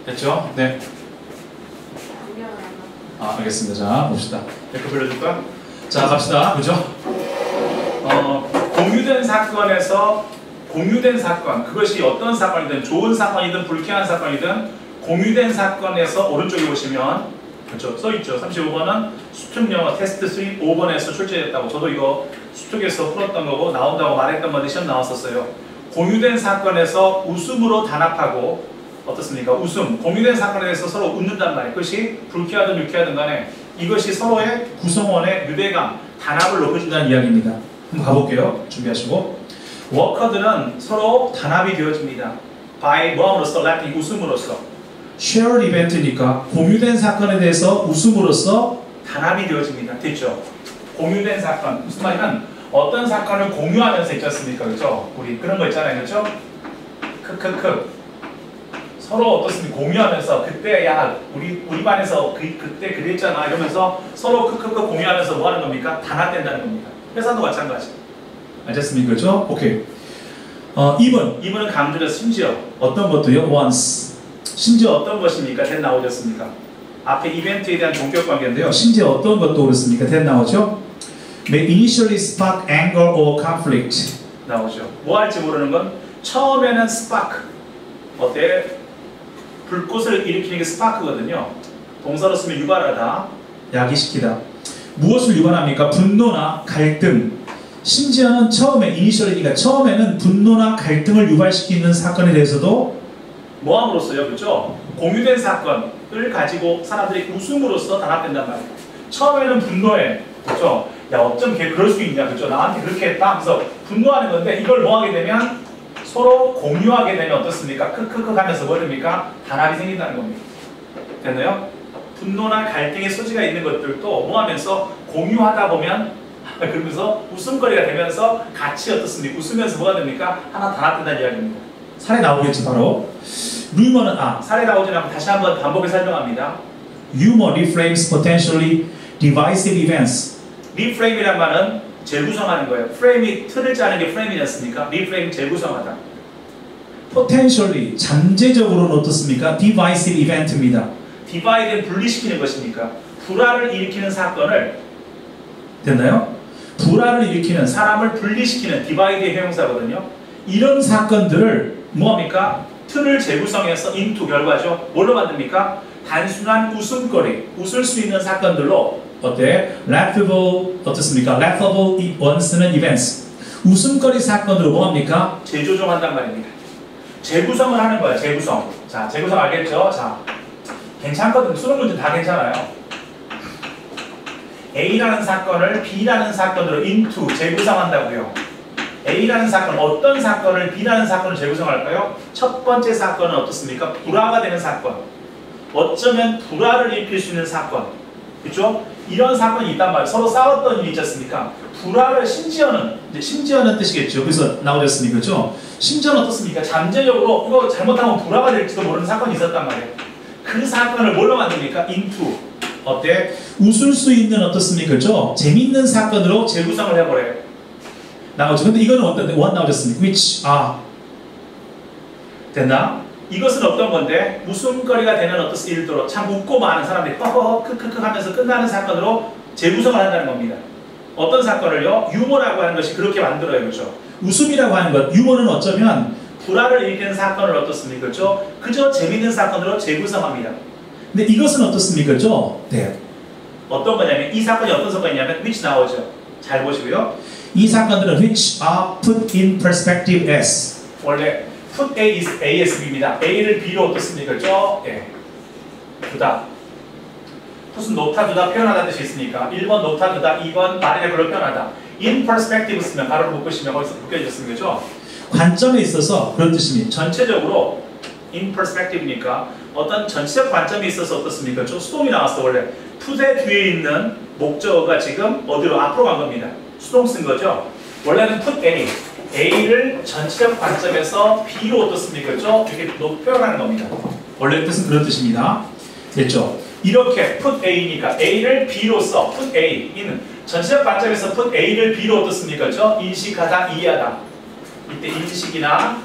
됐죠? 네. 알겠습니다. 자, 봅시다. 댓글 불러줄까? 자, 갑시다. 그죠? 공유된 사건, 그것이 어떤 사건이든, 좋은 사건이든, 불쾌한 사건이든, 공유된 사건에서 오른쪽에 보시면, 그렇죠? 써있죠. 35번은 수특영어 테스트 3 5번에서 출제됐다고. 저도 이거 수특에서 풀었던 거고, 나온다고 말했던 건데, 시험 나왔었어요. 공유된 사건에서 웃음으로 단합하고, 어떻습니까? 웃음, 공유된 사건에 대해서 서로 웃는단 말이에요. 그것이 불쾌하든 유쾌하든 간에 이것이 서로의 구성원의 유대감, 단합을 높여준다는 이야기입니다. 한번 가볼게요. 준비하시고. 워커들은 서로 단합이 되어집니다. by 뭐함으로써? laughing, 웃음으로써. shared event니까 공유된 사건에 대해서 웃음으로써 단합이 되어집니다. 됐죠? 공유된 사건. 무슨 말이냐면 어떤 사건을 공유하면서 있지 않습니까? 그렇죠? 우리 그런 거 있잖아요. 그렇죠? 크크크. 서로 어떻습니까? 공유하면서 그때 야 우리 반에서 그때 그랬잖아 이러면서 서로 크크크 공유하면서 뭐 하는 겁니까? 단합된다는 겁니다. 회사도 마찬가지. 알겠습니까? 그렇죠? 오케이. 2번은 강조해서 심지어 어떤 것도요? once. 심지어 어떤 것입니까? then 나오셨습니까? 앞에 이벤트에 대한 동격 관계인데요. 심지어 어떤 것도 그렇습니까? then 나오죠? may initially spark anger or conflict 나오죠. 뭐 할지 모르는 건 처음에는 spark 어때? 불꽃을 일으키는 게 스파크거든요. 동사로 쓰면 유발하다, 야기시키다. 무엇을 유발합니까? 분노나 갈등. 심지어는 처음에, 이니셜이니까 처음에는 분노나 갈등을 유발시키는 사건에 대해서도 뭐함으로써요? 그렇죠? 공유된 사건을 가지고 사람들이 웃음으로써 단합된단 말이에요. 처음에는 분노해. 그렇죠? 야 어쩜 걔 그럴 수 있냐. 그렇죠? 나한테 그렇게 했다. 그래서 분노하는 건데 이걸 뭐 하게 되면 서로 공유하게 되면 어떻습니까? 크크크 하면서 뭐 됩니까? 단합이 생긴다는 겁니다. 됐나요? 분노나 갈등의 소지가 있는 것들도 뭐 하면서 공유하다 보면 그러면서 웃음거리가 되면서 같이 어떻습니까? 웃으면서 뭐가 됩니까? 하나 단합된다는 이야기입니다. 사례 나오겠지 바로. 루머는 사례 나오지 않고 다시 한번 반복해 설명합니다. Humor reframes potentially divisive events. reframe이란 말은 재구성하는 거예요. 프레임이 틀을 짜는 게 프레임이지 않습니까? 리프레임 재구성하다. potentially 잠재적으로는 어떻습니까? divisive event입니다. divide는 분리시키는 것이니까 불화를 일으키는 사건을 됐나요? 불화를 일으키는 사람을 분리시키는 divide의 형용사거든요. 이런 사건들을 뭐합니까? 틀을 재구성해서 into 결과죠. 뭘로 만듭니까? 단순한 웃음거리, 웃을 수 있는 사건들로 어때? laughable 어떻습니까? laughable once는 events. 웃음거리 사건으로 뭐합니까? 재조정한단 말입니다. 재구성을 하는 거야. 재구성. 자, 재구성 알겠죠? 자, 괜찮거든. 수능 문제 다 괜찮아요. A라는 사건을 B라는 사건으로 into 재구성한다고요. A라는 사건, 어떤 사건을 B라는 사건을 재구성할까요? 첫 번째 사건은 어떻습니까? 불화가 되는 사건. 어쩌면 불화를 일으킬 수 있는 사건. 그렇죠? 이런 사건이 있단 말이에요. 서로 싸웠던 일이 있지 않습니까? 불화를 심지어는 뜻이겠죠. 그래서 나오셨으니까 그렇죠? 심지어는 어떻습니까? 잠재적으로 이거 잘못하면 불화가 될지도 모르는 사건이 있었단 말이에요. 그 사건을 뭘로 만듭니까? into 어때? 웃을 수 있는 어떻습니까? 그렇죠? 재밌는 사건으로 재구성을 해버려요. 나오죠. 근데 이거는 어떤 what 나오셨습니까? which 됐나? 이것은 어떤 건데 웃음거리가 되는 어떤 일도로 참 웃고 많은 사람들이 허허허 크크크 하면서 끝나는 사건으로 재구성을 한다는 겁니다. 어떤 사건을요? 유머라고 하는 것이 그렇게 만들어요. 그렇죠? 웃음이라고 하는 것, 유머는 어쩌면 불화를 일으키는 사건을 어떻습니까? 그렇죠? 그저 재밌는 사건으로 재구성합니다. 근데 이것은 어떻습니까? 그렇죠? 네. 어떤 거냐면 이 사건이 어떤 사건이냐면 which 나오죠. 잘 보시고요. 이 사건들은 which are put in perspective as 원래 put A is ASB입니다. A를 B로 어떻습니까? 그렇죠? 예. 두다. put은 놓다 두다 표현하다는 뜻이 있으니까 1번 놓다 두다 2번 말이나 글로 표현하다. in perspective 쓰면 가로를 묶으시면 거기서 묶여졌습니다. 그렇죠? 관점에 있어서 그런 뜻입니다. 전체적으로 in perspective니까 어떤 전체적 관점에 있어서 어떻습니까? 좀 수동이 나왔어. 원래 put의 뒤에 있는 목적어가 지금 어디로 앞으로 간 겁니다. 수동 쓴 거죠. 원래는 put A A를 전체적 관점에서 B로 어떻습니까? 그렇죠? 이렇게 표현하는 겁니다. 원래 뜻은 그런 뜻입니다. 됐죠? 이렇게 put A니까 A를 B로 써. put A는 전체적 관점에서 put A를 B로 어떻습니까? 그렇죠? 인식하다, 이해하다. 이때 인식이나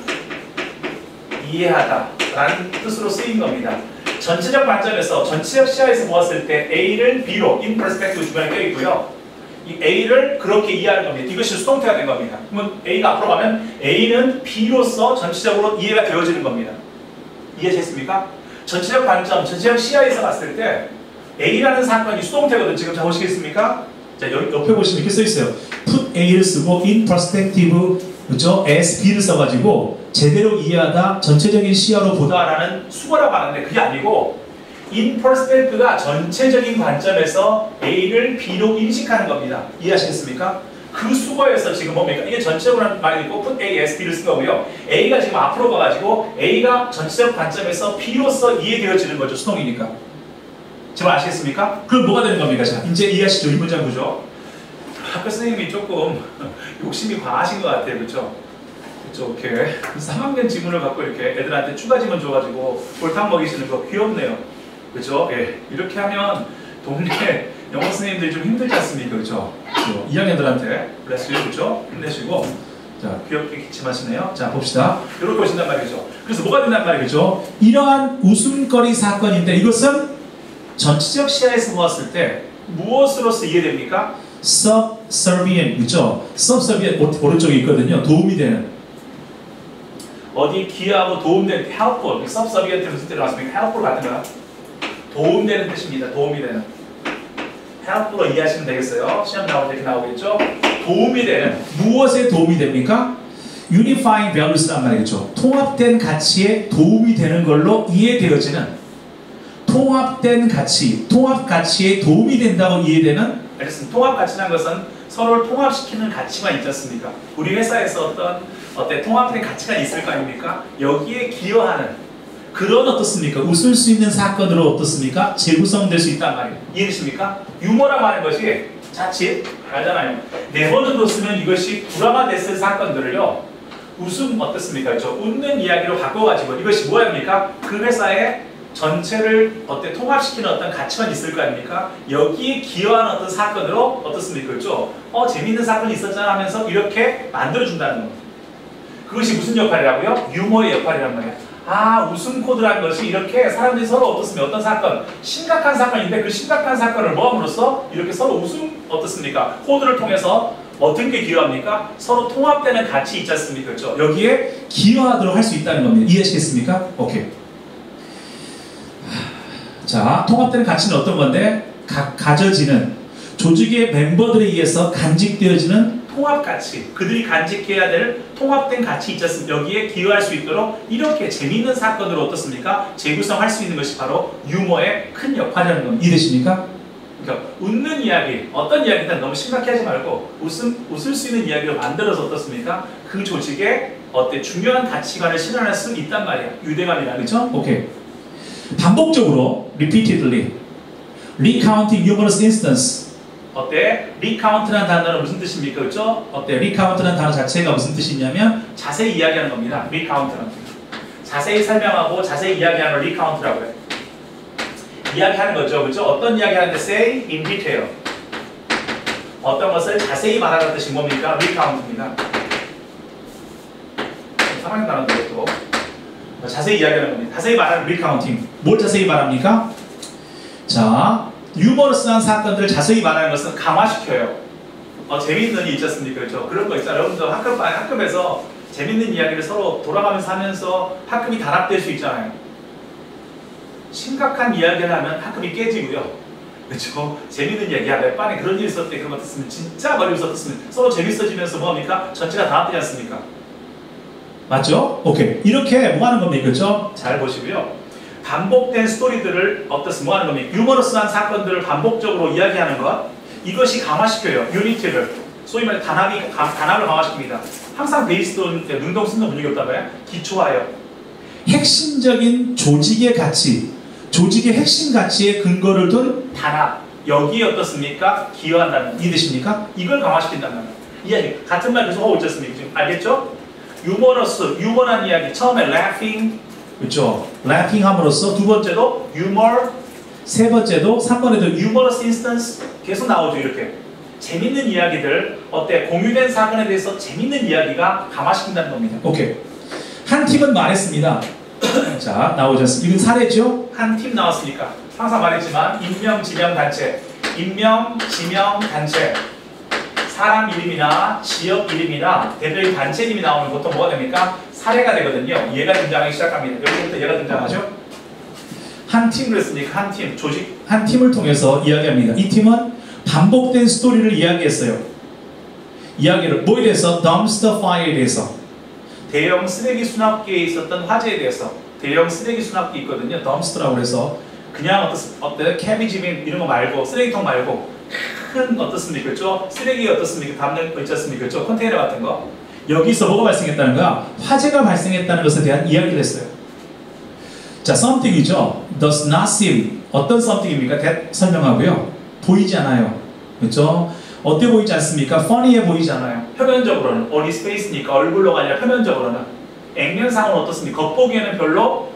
이해하다라는 뜻으로 쓰인 겁니다. 전체적 관점에서, 전체적 시야에서 보았을 때 A를 B로 in perspective 주변에 껴있고요. 이 A를 그렇게 이해하는 겁니다. 이것이 수동태가 된 겁니다. 그러면 A가 앞으로 가면 A는 B로서 전체적으로 이해가 되어지는 겁니다. 이해하셨습니까? 전체적 관점, 전체적 시야에서 봤을 때 A라는 사건이 수동태거든. 지금 잘 보시겠습니까? 자, 여기 옆에 보시면 이렇게 써 있어요. put A를 쓰고 in perspective, 그렇죠? as B를 써가지고 제대로 이해하다, 전체적인 시야로 보다라는 수거라고 하는데 그게 아니고 in perspective가 전체적인 관점에서 A를 B로 인식하는 겁니다. 이해하시겠습니까? 그 수거에서 지금 뭡니까? 이게 전체적으로 말이 있고 put A as B를 쓴 거고요. A가 지금 앞으로 가가지고 A가 전체적 관점에서 B로서 이해되어지는 거죠. 수동이니까. 지금 아시겠습니까? 그럼 뭐가 되는 겁니까? 자, 이제 이해하시죠? 이 문장 구조. 학교 선생님이 조금 욕심이 과하신 것 같아요. 그렇죠? 그렇죠? 이렇게 3학년 지문을 갖고 이렇게 애들한테 추가 지문 줘가지고 골탕 먹이시는 거 귀엽네요. 그렇죠? 예. 이렇게 하면 동네 영어 선생님들이 좀 힘들지 않습니까? 그렇죠? 2학년들한테 블레스유, 그렇죠? 힘내시고, 자, 귀엽게 기침하시네요. 자, 봅시다. 이렇게 오신단 말이죠. 그래서 뭐가 된단 말이죠? 이러한 웃음거리 사건인데 이것은 전체적 시야에서 보았을 때 무엇으로서 이해됩니까? subservient, 그렇죠? subservient 오른쪽에 있거든요. 도움이 되는. 어디 기여하고 도움되는, helpful, subservient 무슨 뜻이 나왔습니까? helpful 같은가요? 도움되는 뜻입니다. 도움이 되는. helpful로 이해하시면 되겠어요. 시험 나올 때 이렇게 나오겠죠? 도움이 되는. 무엇에 도움이 됩니까? unifying values란 말이죠. 통합된 가치에 도움이 되는 걸로 이해되어지는, 통합된 가치, 통합 가치에 도움이 된다고 이해되는. 알겠습니다. 통합 가치라는 것은 서로를 통합시키는 가치가 있지 않습니까? 우리 회사에서 어떤 통합된 가치가 있을 거 아닙니까? 여기에 기여하는 그런 어떻습니까? 웃을 수 있는 사건으로 어떻습니까? 재구성될 수 있단 말이에요. 이해되십니까? 유머라고 하는 것이 자칫 알잖아요. 네 번을 뒀으면 이것이 드라마됐을 사건들을요. 웃음 어떻습니까? 그렇죠? 웃는 이야기로 바꿔가지고 이것이 뭐랍니까? 그 회사의 전체를 통합시키는 어떤 가치가 있을 거 아닙니까? 여기에 기여하는 어떤 사건으로 어떻습니까? 그렇죠? 재밌는 사건이 있었잖아 하면서 이렇게 만들어준다는 겁니다. 그것이 무슨 역할이라고요? 유머의 역할이란 말이에요. 아, 웃음 코드라는 것이 이렇게 사람들이 서로 어떻습니까? 어떤 사건, 심각한 사건인데 그 심각한 사건을 모함으로써 이렇게 서로 웃음 어떻습니까? 코드를 통해서 어떤 게 기여합니까? 서로 통합되는 가치 있지 않습니까? 그렇죠? 여기에 기여하도록 할 수 있다는 겁니다. 이해하시겠습니까? 오케이. 자, 통합되는 가치는 어떤 건데? 가져지는, 조직의 멤버들에 의해서 간직되어지는 통합가치, 그들이 간직해야 될 통합된 가치 있지 않습니까? 여기에 기여할 수 있도록 이렇게 재미있는 사건으로 어떻습니까? 재구성할 수 있는 것이 바로 유머의 큰 역할이라는 겁니다. 이해되십니까? 그러니까 웃는 이야기, 어떤 이야기든 너무 심각해하지 말고 웃을 수 있는 이야기로 만들어서 어떻습니까? 그 조직에 중요한 가치관을 실현할 수 있단 말이야. 유대감이라, 그렇죠? 오케이. 반복적으로 repeatedly recounting humorous instance. recount라는 단어는 무슨 뜻입니까? 그렇죠? recount라는 단어 자체가 무슨 뜻이냐면 자세히 이야기하는 겁니다. recount는 자세히 설명하고 자세히 이야기하는 걸 recount라고 해요. 이야기하는 거죠. 그렇죠? 어떤 이야기하는데 say in detail. 어떤 것을 자세히 말하는 뜻이 뭡니까? recount입니다. 사망의 단어인데 또 자세히 이야기하는 겁니다. 자세히 말하는 recounting. 뭘 자세히 말합니까? 자, 유머러스한 사건들을 자세히 말하는 것은 강화시켜요. 재밌는 일 있지 않습니까? 그렇죠? 그런 거 있잖아요. 여러분들 학급에서 재밌는 이야기를 서로 돌아가면서 하면서 학급이 단합될 수 있잖아요. 심각한 이야기를 하면 학급이 깨지고요. 그렇죠? 재밌는 이야기, 야, 내 반에 그런 일이 있었대. 그런 것 같았으면 진짜 머리 있었으면 서로 재밌어지면서 뭐합니까? 전체가 단합되지 않습니까? 맞죠? 오케이. 이렇게 뭐 하는 겁니까? 그렇죠? 잘 보시고요. 반복된 스토리들을 뭐 하는 겁니까? 유머러스한 사건들을 반복적으로 이야기하는 것, 이것이 강화시켜요. 유니티를. 소위 말해 단합을 강화시킵니다. 항상 베이스돈 능동 쓴다 분위기 없다고요? 기초하여 핵심적인 조직의 가치, 조직의 핵심 가치에 근거를 둔 단합, 여기에 어떻습니까? 기여한다는, 이해되십니까? 이걸 강화시킨다는 거예요. 이야기 같은 말 계속 하고 있지 않습니까? 지금 알겠죠? 유머러스, 유머란 이야기. 처음에 laughing, 그렇죠? laughing 함으로써, 두 번째도 humor, 세 번째도 3번에도 humorous instance 계속 나오죠. 이렇게 재밌는 이야기들, 공유된 사건에 대해서 재밌는 이야기가 강화시킨다는 겁니다. 오케이. 한 팀은 말했습니다. 자, 나오지 않습니까? 이건 사례죠? 한 팀 나왔으니까 항상 말했지만 인명, 지명, 단체, 인명, 지명, 단체, 사람 이름이나 지역 이름이나 대표의 단체 이름이 나오면 보통 뭐가 됩니까? 사례가 되거든요. 얘가 등장하기 시작합니다. 여기부터 얘가 등장하죠. 한 팀을 했으니까 한 팀, 조직. 한 팀을 통해서 이야기합니다. 이 팀은 반복된 스토리를 이야기했어요. 이야기를 뭐에 대해서? 덤스터 파이어에 대해서. 대형 쓰레기 수납기에 있었던 화재에 대해서. 대형 쓰레기 수납기 있거든요. 덤스터라고 해서 그냥 어때요? 캐비지빈 이런 거 말고 쓰레기통 말고 큰 어떻습니까? 그렇죠? 쓰레기 어떻습니까? 담는 거 있지 않습니까? 그렇죠? 컨테이너 같은 거. 여기서 뭐가 발생했다는 거야? 화재가 발생했다는 것에 대한 이야기를 했어요. 자, something이죠. does not seem. 어떤 something입니까? that 설명하고요. 보이지 않아요. 그렇죠? 어때 보이지 않습니까? funny해 보이지 않아요. 표면적으로는 only space니까 얼굴로가 아니라 표면적으로는 액면상은 어떻습니까? 겉보기에는 별로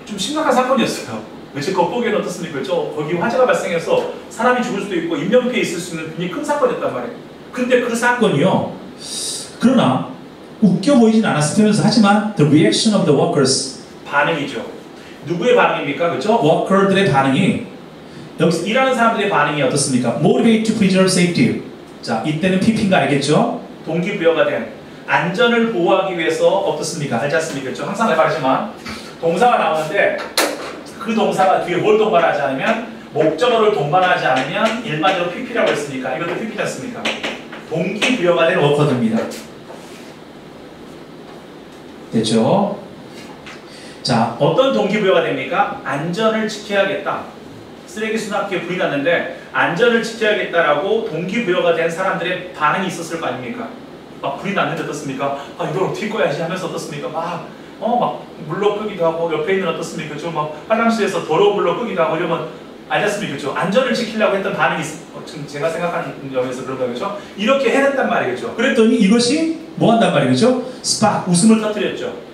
좀 심각한 사건이었어요. 그렇지? 겉보기에는 어떻습니까? 그렇죠? 거기 화재가 발생해서 사람이 죽을 수도 있고 인명피해 있을 수 있는 굉장히 큰 사건이었단 말이에요. 근데 그 사건이요. 그러나 웃겨 보이진 않았으면서 하지만 the reaction of the workers 반응이죠. 누구의 반응입니까? 그렇죠? 워커들의 반응이 여기서 일하는 사람들의 반응이 어떻습니까? motivate to preserve safety. 자, 이때는 PP인가 알겠죠? 동기부여가 된 안전을 보호하기 위해서 어떻습니까? 알지 않습니까? 그렇죠? 항상 말하지만 동사가 나오는데 그 동사가 뒤에 뭘 동반하지 않으면 목적어를 동반하지 않으면 일반적으로 PP라고 했으니까 이것도 PP지 않습니까? 동기부여가 된 워커들입니다. 됐죠? 자, 어떤 동기부여가 됩니까? 안전을 지켜야겠다. 쓰레기 수납기에 불이 났는데 안전을 지켜야겠다라고 동기부여가 된 사람들의 반응이 있었을 거 아닙니까? 막 불이 났는데 어떻습니까? 이걸 어떻게 꺼야지 하면서 어떻습니까? 막 물로 끄기도 하고 옆에 있는 어떻습니까? 좀 막 화장실에서 더러운 물로 끄기도 하고 이러면 알지 않습니까? 그렇죠? 안전을 지키려고 했던 반응이 지금 제가 생각하는 점에서 그런 거죠. 이렇게 해냈단 말이겠죠. 그랬더니 이것이 뭐 한단 말이겠죠? 스팍 웃음을 터뜨렸죠.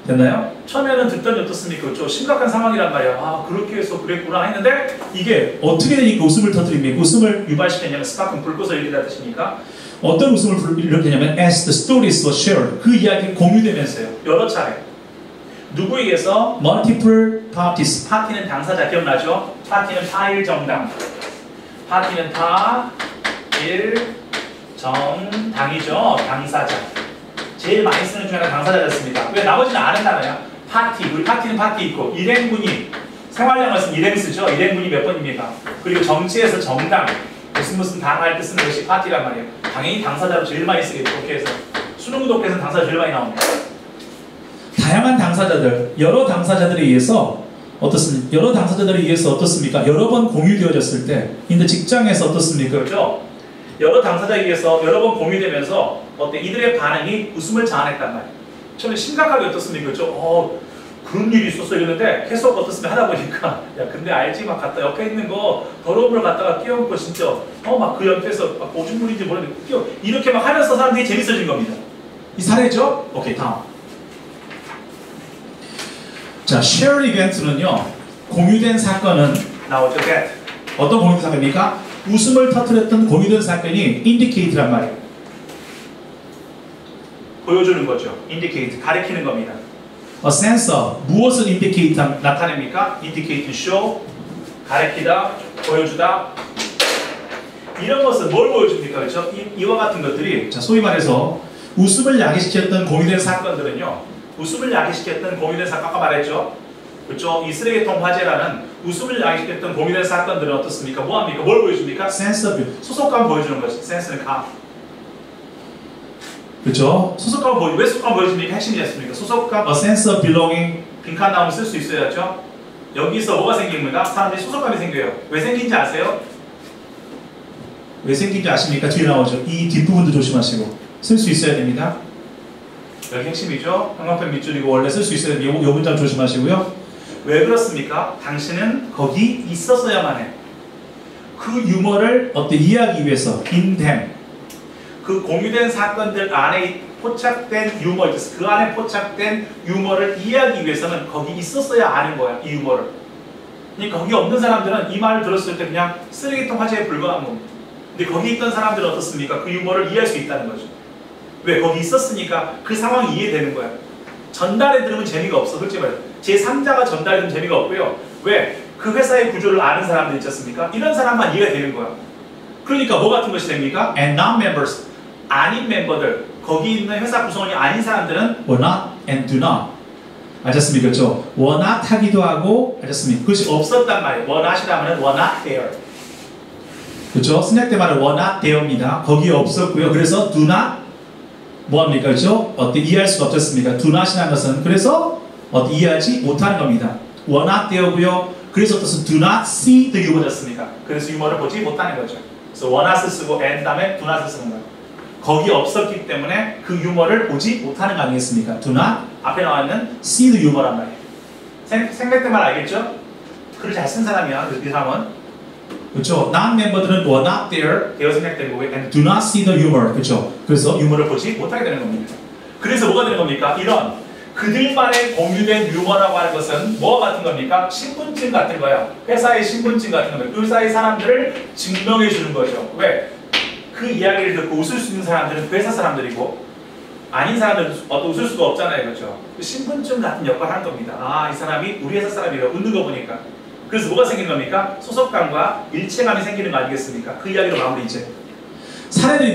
됐나요? 처음에는 듣더니 어떻습니까? 그렇죠? 심각한 상황이란 말이야. 그렇게 해서 그랬구나 했는데 이게 어떻게 되니까 웃음을 터뜨립니까? 웃음을 유발시켰냐면 스파크는 불 꺼서 이렇게 뜻입니까? 어떤 웃음을 이렇게 하냐면 as the stories were shared. 그 이야기 공유되면서요. 여러 차례. 누구에게서? multiple parties. 파티는 당사자 기억나죠? 파티는 파일 정당. 파티는 파일 정당이죠. 당사자. 제일 많이 쓰는 중에 하나 당사자였습니다. 왜 나머지는 아는 단어야? 파티, 우리 파티는 파티 있고 일행분이 생활량을 쓰면 일행 쓰죠. 일행분이 몇 번입니까? 그리고 정치에서 정당 무슨 당 할 때 쓰는 것이 파티란 말이에요. 당연히 당사자로 제일 많이 쓰겠죠. 독해에서 수능 독해에서는 당사자 제일 많이 나옵니다. 다양한 당사자들, 여러 당사자들에 의해서 어떻습니까? 여러 당사자들에 의해서 어떻습니까? 여러 번 공유되어졌을 때, 근데 직장에서 어떻습니까? 그렇죠? 여러 당사자에 의해서 여러 번 공유되면서 이들의 반응이 웃음을 자아냈단 말이에요. 처음에 심각하게 어떻습니까? 그렇죠? 그런 일이 있었어 이랬는데 계속 어떻습니까? 하다 보니까 야 근데 알지 막 갖다 옆에 있는 거 더러운 물 갖다가 끼워놓고 진짜 막 그 옆에서 막 오줌물인지 모르는데 끼워 이렇게 막 하면서 사람들이 재밌어진 겁니다. 이 사례죠? 오케이 다음. 자, share event는요 공유된 사건은 나오죠. that. 어떤 공유된 사건입니까? 웃음을 터뜨렸던 공유된 사건이 indicate란 말이에요. 보여주는 거죠. indicate, 가리키는 겁니다. A sense of, 무엇을 indicate 나타냅니까? indicate, show, 가리키다, 보여주다. 이런 것은 뭘 보여줍니까? 그렇죠? 이와 같은 것들이 자, 소위 말해서 웃음을 야기시켰던 공유된 사건들은요. 웃음을 야기시켰던 공유된 사건 아까 말했죠? 그렇죠? 이 쓰레기통 화재라는 웃음을 야기시켰던 공유된 사건들은 어떻습니까? 뭐합니까? 뭘 보여줍니까? sense of, 소속감 보여주는 것이 sense는 감. 그렇죠? 소속감 보여 왜 소속감 보여줍니까? 핵심이었습니까? 소속감, a sense of belonging. 빈칸 나오면 쓸 수 있어야죠. 여기서 뭐가 생깁니까? 사람들이 소속감이 생겨요. 왜 생긴지 아세요? 왜 생긴지 아십니까? 뒤에 나오죠. 이 뒷부분도 조심하시고 쓸 수 있어야 됩니다. 여기 핵심이죠. 형광펜 밑줄이고 원래 쓸 수 있어야 돼요. 요 문장 조심하시고요. 왜 그렇습니까? 당신은 거기 있었어야만 해. 그 유머를 이해하기 위해서 in them. 그 공유된 사건들 안에 포착된 유머, 그 안에 포착된 유머를 이해하기 위해서는 거기 있었어야 아는 거야, 이 유머를. 그러니까 거기 없는 사람들은 이 말을 들었을 때 그냥 쓰레기통 화재에 불과한 겁니다. 근데 거기 있던 사람들은 어떻습니까? 그 유머를 이해할 수 있다는 거죠. 왜? 거기 있었으니까 그 상황이 이해되는 거야. 전달해 들으면 재미가 없어. 솔직히 말해서 제3자가 전달해 들으면 재미가 없고요. 왜? 그 회사의 구조를 아는 사람들 있지 않습니까? 이런 사람만 이해가 되는 거야. 그러니까 뭐 같은 것이 됩니까? And non-members, 아닌 멤버들, 거기 있는 회사 구성원이 아닌 사람들은 were not and do not. 아셨습니까? 그렇죠? were not 하기도 하고, 아셨습니까? 그것이 없었단 말이에요. were not이라면 were not there. 그렇죠? 생략된 말은 were not there입니다. 거기에 없었고요. 그래서 do not 뭐합니까? 그렇죠? 이해할 수가 없었습니까? do not이라는 것은 그래서 이해하지 못하는 겁니다. were not there고요. 그래서 어떻습니까? do not see the 유머였습니까? 그래서 유머를 보지 못하는 거죠. 그래서 were not을 쓰고 and 다음에 do not을 쓰는 거예요. 거기 없었기 때문에 그 유머를 보지 못하는 거 아니겠습니까? do not 앞에 나와 있는 see the 유머란 말이에요. 생략된 말 알겠죠? 글을 잘 쓴 사람이야. 이 사람은 그렇죠. non-멤버들은 were not there, 되어 생략된 거고요. and do not see the humor. 그렇죠. 그래서 유머를 보지 못하게 되는 겁니다. 그래서 뭐가 되는 겁니까? 이런 그들만의 공유된 유머라고 하는 것은 뭐와 같은 겁니까? 신분증 같은 거예요. 회사의 신분증 같은 거예요. 그 회사의 사람들을 증명해 주는 거죠. 왜? 그 이야기를 듣고 웃을 수 있는 사람들은 그 회사 사람들이고 아닌 사람들은 웃을 수가 없잖아요. 그렇죠? 신분증 같은 역할을 하는 겁니다. 아, 이 사람이 우리 회사 사람이래요. 웃는 거 보니까. 그래서 뭐가 생기는 겁니까? 소속감과 일체감이 생기는 거 아니겠습니까? 그 이야기로 마무리 이제. 사례들이